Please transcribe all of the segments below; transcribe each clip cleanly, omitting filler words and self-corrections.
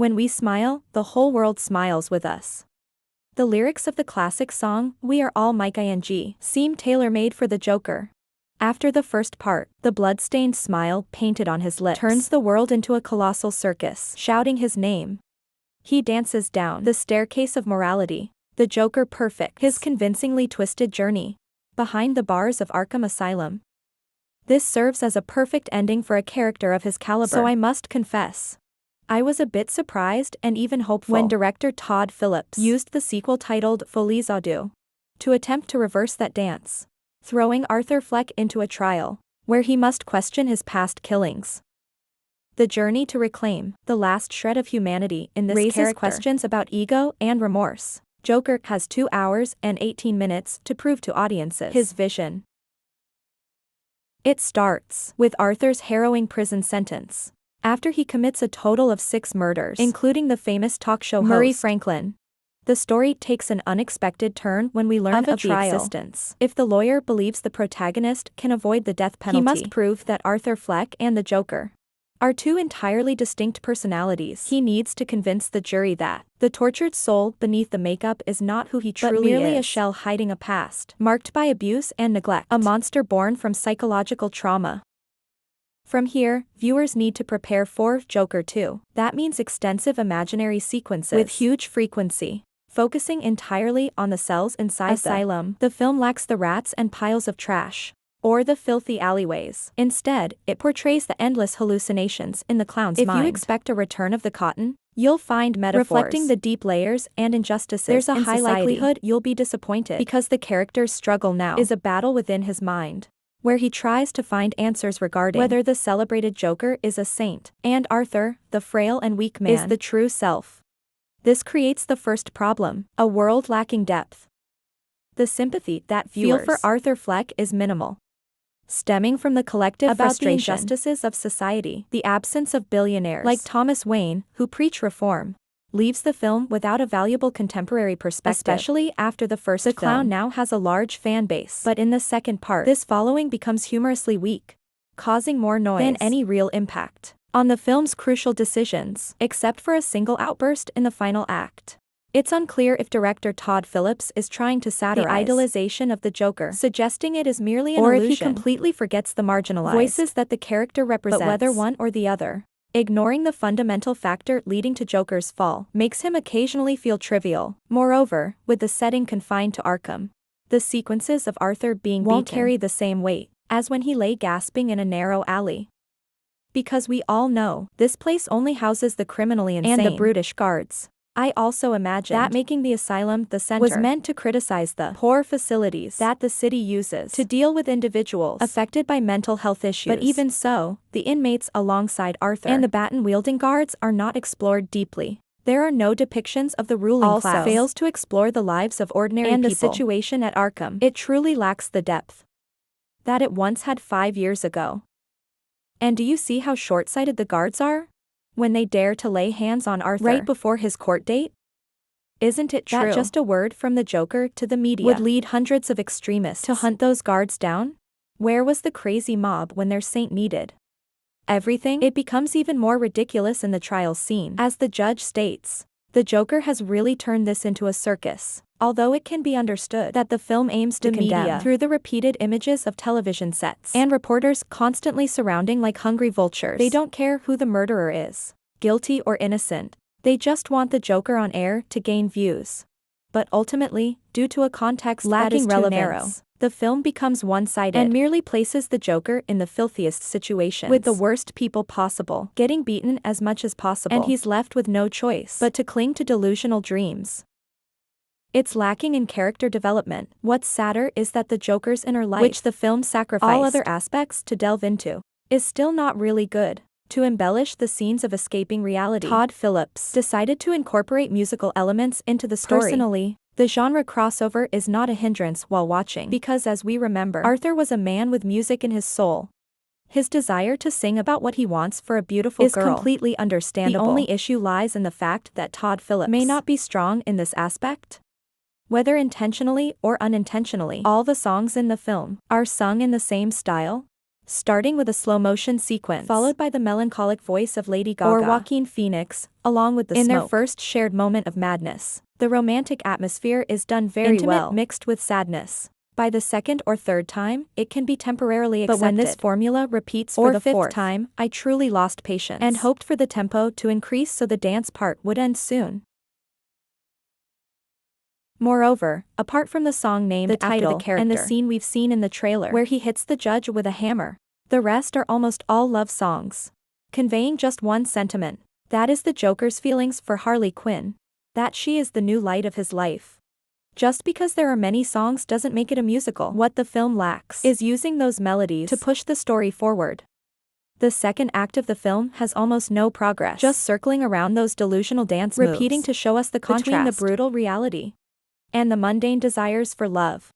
When we smile, the whole world smiles with us. The lyrics of the classic song, We Are All Mike Ing, seem tailor-made for the Joker. After the first part, the blood-stained smile painted on his lips turns the world into a colossal circus, shouting his name. He dances down the staircase of morality, the Joker perfects his convincingly twisted journey behind the bars of Arkham Asylum. This serves as a perfect ending for a character of his caliber. So I must confess, I was a bit surprised and even hopeful when director Todd Phillips used the sequel titled FOLIE to attempt to reverse that dance, throwing Arthur Fleck into a trial where he must question his past killings. The journey to reclaim the last shred of humanity in this raises questions about ego and remorse. Joker has 2 hours and 18 minutes to prove to audiences his vision. It starts with Arthur's harrowing prison sentence, after he commits a total of 6 murders, including the famous talk show Murray host Franklin. The story takes an unexpected turn when we learn of the existence. If the lawyer believes the protagonist can avoid the death penalty, he must prove that Arthur Fleck and the Joker are 2 entirely distinct personalities. He needs to convince the jury that the tortured soul beneath the makeup is not who he truly is, but merely a shell hiding a past marked by abuse and neglect, a monster born from psychological trauma. From here, viewers need to prepare for Joker 2. That means extensive imaginary sequences with huge frequency, focusing entirely on the cells inside asylum. The film lacks the rats and piles of trash or the filthy alleyways. Instead, it portrays the endless hallucinations in the clown's mind. If you expect a return of the cotton, you'll find metaphors reflecting the deep layers and injustices. There's a high likelihood you'll be disappointed because the character's struggle now is a battle within his mind, where he tries to find answers regarding whether the celebrated Joker is a saint, and Arthur, the frail and weak man, is the true self. This creates the first problem, a world lacking depth. The sympathy that viewers feel for Arthur Fleck is minimal, stemming from the collective frustration the injustices of society. The absence of billionaires like Thomas Wayne, who preach reform, leaves the film without a valuable contemporary perspective, especially after the first film. The clown now has a large fan base, but in the second part, this following becomes humorously weak, causing more noise than any real impact on the film's crucial decisions, except for a single outburst in the final act. It's unclear if director Todd Phillips is trying to satirize the idolization of the Joker, suggesting it is merely an illusion, or if he completely forgets the marginalized voices that the character represents. But whether one or the other, ignoring the fundamental factor leading to Joker's fall makes him occasionally feel trivial. Moreover, with the setting confined to Arkham, the sequences of Arthur being beaten won't carry the same weight as when he lay gasping in a narrow alley. Because we all know, this place only houses the criminally insane and the brutish guards. I also imagine that making the asylum the center was meant to criticize the poor facilities that the city uses to deal with individuals affected by mental health issues. But even so, the inmates alongside Arthur and the baton-wielding guards are not explored deeply. There are no depictions of the ruling class. Fails to explore the lives of ordinary people and the situation at Arkham. It truly lacks the depth that it once had 5 years ago. And do you see how short-sighted the guards are when they dare to lay hands on Arthur right before his court date? Isn't it true that just a word from the Joker to the media would lead hundreds of extremists to hunt those guards down? Where was the crazy mob when their saint needed everything? It becomes even more ridiculous in the trial scene. As the judge states, the Joker has really turned this into a circus. Although it can be understood that the film aims to condemn through the repeated images of television sets and reporters constantly surrounding like hungry vultures. They don't care who the murderer is, guilty or innocent. They just want the Joker on air to gain views. But ultimately, due to a context lacking relevance, the film becomes one-sided and merely places the Joker in the filthiest situations with the worst people possible, getting beaten as much as possible, and he's left with no choice but to cling to delusional dreams. It's lacking in character development. What's sadder is that the Joker's inner life, which the film sacrificed all other aspects to delve into, is still not really good. To embellish the scenes of escaping reality, Todd Phillips decided to incorporate musical elements into the story. Personally, the genre crossover is not a hindrance while watching, because as we remember, Arthur was a man with music in his soul. His desire to sing about what he wants for a beautiful girl is completely understandable. The only issue lies in the fact that Todd Phillips may not be strong in this aspect. Whether intentionally or unintentionally, all the songs in the film are sung in the same style, starting with a slow-motion sequence, followed by the melancholic voice of Lady Gaga or Joaquin Phoenix, along with the smoke. In their first shared moment of madness, the romantic atmosphere is done very well, mixed with sadness. By the second or third time, it can be temporarily accepted. But when this formula repeats for the fifth time, I truly lost patience and hoped for the tempo to increase so the dance part would end soon. Moreover, apart from the song named after the character and the scene we've seen in the trailer where he hits the judge with a hammer, the rest are almost all love songs, conveying just one sentiment. That is the Joker's feelings for Harley Quinn. That she is the new light of his life. Just because there are many songs doesn't make it a musical. What the film lacks is using those melodies to push the story forward. The second act of the film has almost no progress, just circling around those delusional dance moves, repeating to show us the contrast between the brutal reality and the mundane desires for love.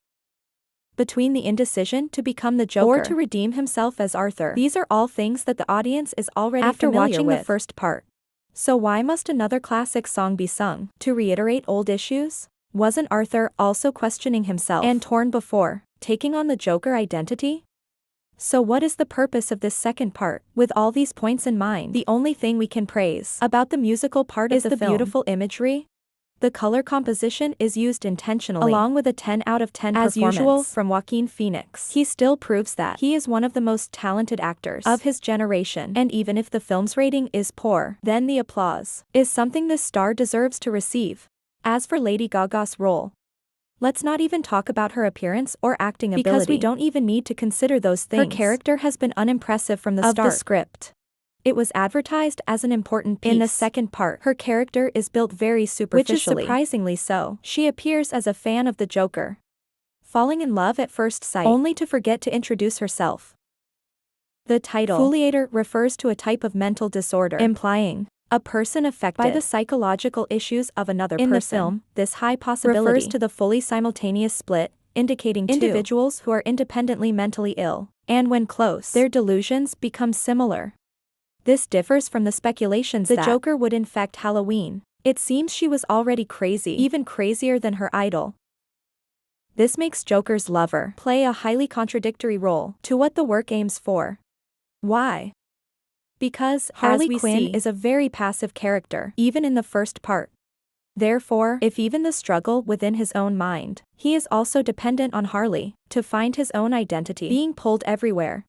Between the indecision to become the Joker or to redeem himself as Arthur. These are all things that the audience is already familiar with after watching the first part. So why must another classic song be sung? To reiterate old issues? Wasn't Arthur also questioning himself and torn before taking on the Joker identity? So what is the purpose of this second part? With all these points in mind, the only thing we can praise about the musical part of the film is the beautiful imagery. The color composition is used intentionally, along with a 10 out of 10 performance. As usual from Joaquin Phoenix. He still proves that he is one of the most talented actors of his generation, and even if the film's rating is poor, then the applause is something this star deserves to receive. As for Lady Gaga's role, let's not even talk about her appearance or acting ability, because we don't even need to consider those things. Her character has been unimpressive from the start of the script. It was advertised as an important piece. In the second part, her character is built very superficially, which is surprisingly so. She appears as a fan of the Joker, falling in love at first sight, only to forget to introduce herself. The title, FOLIE, refers to a type of mental disorder, implying a person affected by the psychological issues of another person. In the film, this high possibility refers to the fully simultaneous split, indicating two individuals who are independently mentally ill, and when close, their delusions become similar. This differs from the speculations that the Joker would infect Halloween. It seems she was already crazy, even crazier than her idol. This makes Joker's lover play a highly contradictory role to what the work aims for. Why? Because Harley Quinn is a very passive character, even in the first part. Therefore, if even the struggle within his own mind, he is also dependent on Harley to find his own identity, being pulled everywhere.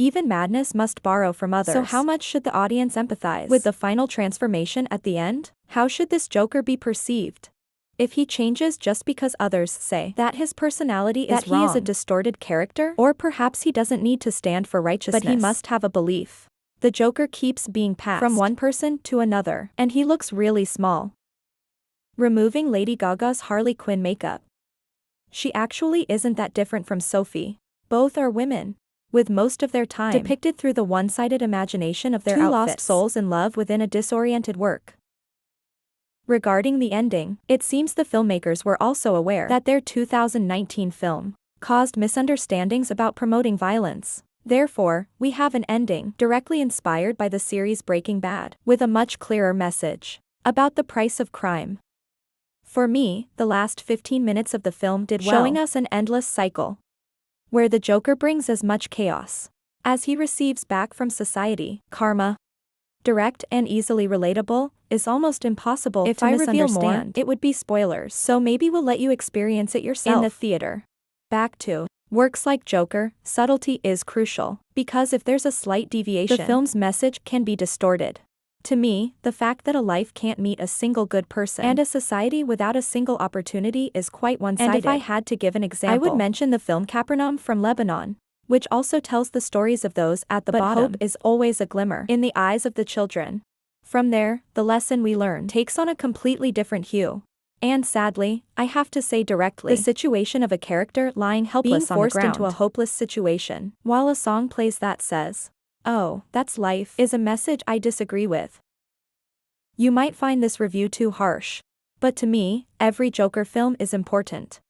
Even madness must borrow from others. So how much should the audience empathize with the final transformation at the end? How should this Joker be perceived? If he changes just because others say that his personality is wrong, that he is a distorted character, or perhaps he doesn't need to stand for righteousness, but he must have a belief. The Joker keeps being passed from one person to another, and he looks really small. Removing Lady Gaga's Harley Quinn makeup, she actually isn't that different from Sophie. Both are women, with most of their time depicted through the one-sided imagination of their two lost souls in love within a disoriented work. Regarding the ending, it seems the filmmakers were also aware that their 2019 film caused misunderstandings about promoting violence. Therefore, we have an ending directly inspired by the series Breaking Bad, with a much clearer message about the price of crime. For me, the last 15 minutes of the film did well, showing us an endless cycle where the Joker brings as much chaos as he receives back from society. Karma, direct and easily relatable, is almost impossible to misunderstand. If I reveal more, it would be spoilers, so maybe we'll let you experience it yourself in the theater. Back to works like Joker, subtlety is crucial, because if there's a slight deviation, the film's message can be distorted. To me, the fact that a life can't meet a single good person and a society without a single opportunity is quite one-sided. And if I had to give an example, I would mention the film Capernaum from Lebanon, which also tells the stories of those at the bottom. But hope is always a glimmer in the eyes of the children. From there, the lesson we learn takes on a completely different hue. And sadly, I have to say directly, the situation of a character lying helpless on the ground, being forced into a hopeless situation, while a song plays that says, "Oh, that's life," is a message I disagree with. You might find this review too harsh, but to me, every Joker film is important.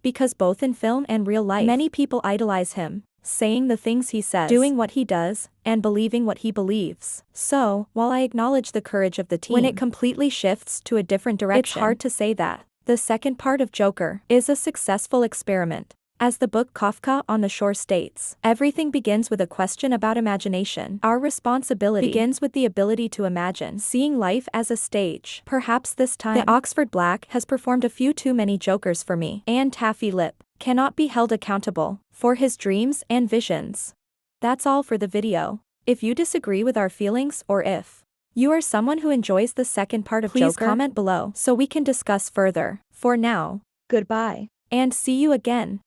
Because both in film and real life, many people idolize him, saying the things he says, doing what he does, and believing what he believes. So, while I acknowledge the courage of the team, when it completely shifts to a different direction, it's hard to say that the second part of Joker is a successful experiment. As the book Kafka on the Shore states, everything begins with a question about imagination. Our responsibility begins with the ability to imagine, seeing life as a stage. Perhaps this time, the Oxford Black has performed a few too many jokers for me, and Taffy Lip cannot be held accountable for his dreams and visions. That's all for the video. If you disagree with our feelings or if you are someone who enjoys the second part of Joker, please comment below so we can discuss further. For now, goodbye, and see you again.